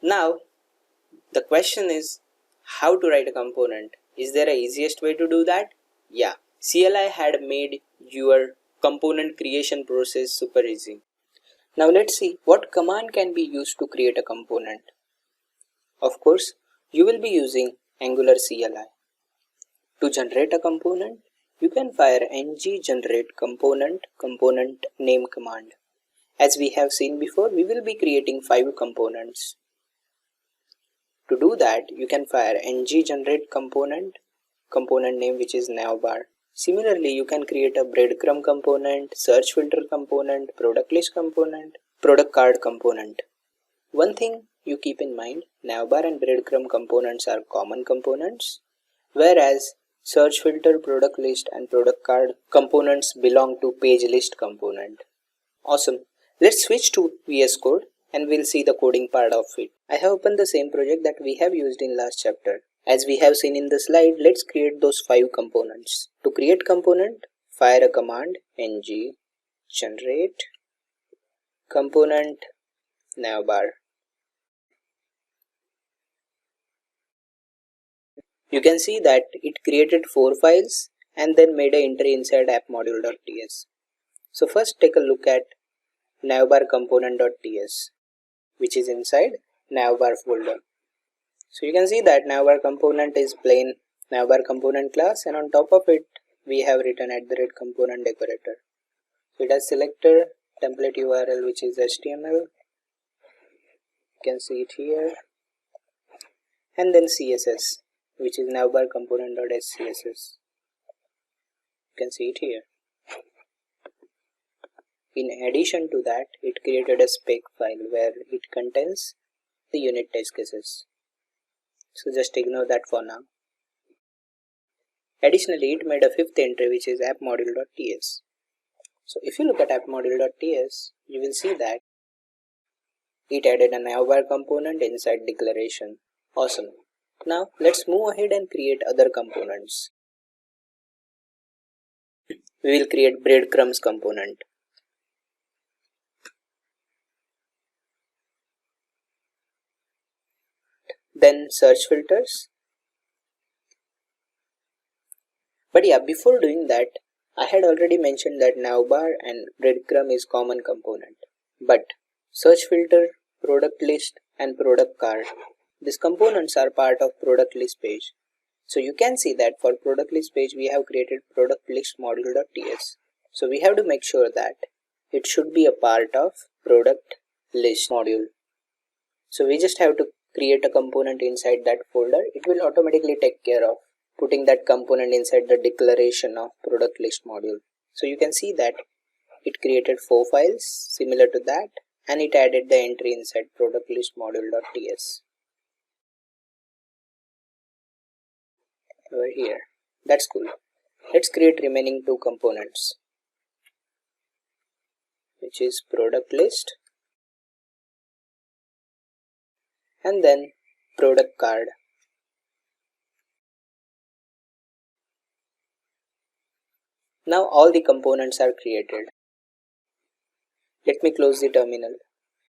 Now the question is how to write a component. Is there a easiest way to do that? Yeah, CLI had made your component creation process super easy. Now let's see what command can be used to create a component. Of course, you will be using Angular CLI. To generate a component, you can fire ng generate component name command. As we have seen before, we will be creating 5 components. To do that, you can fire ng generate component name, which is navbar. Similarly, you can create a breadcrumb component, search filter component, product list component, product card component. One thing you keep in mind, navbar and breadcrumb components are common components, whereas search filter, product list and product card components belong to page list component. Awesome. Let's switch to VS Code and we'll see the coding part of it. I have opened the same project that we have used in last chapter. As we have seen in the slide, let's create those 5 components. To create component, fire a command ng generate component navbar. You can see that it created 4 files and then made an entry inside appmodule.ts. So first take a look at navbar component.ts, which is inside navbar folder. So you can see that navbar component is plain navbar component class, and on top of it we have written @component decorator. So it has selector, template URL which is HTML, you can see it here, and then CSS which is navbar component.scss. You can see it here. In addition to that, it created a spec file where it contains the unit test cases. So just ignore that for now. Additionally, it made a 5th entry which is appmodule.ts. So if you look at appmodule.ts, you will see that it added a navbar component inside declaration. Awesome. Now let's move ahead and create other components. We will create breadcrumbs component. Then search filters. But yeah, before doing that, I had already mentioned that navbar and breadcrumb is common component. But search filter, product list and product card, these components are part of product list page. So you can see that for product list page we have created product list module.ts. So we have to make sure that it should be a part of product list module. So we just have to create a component inside that folder. It will automatically take care of putting that component inside the declaration of product list module. So you can see that it created 4 files similar to that, and it added the entry inside product list module.ts over here. That's cool. Let's create remaining 2 components, which is product list and then product card. Now all the components are created. Let me close the terminal.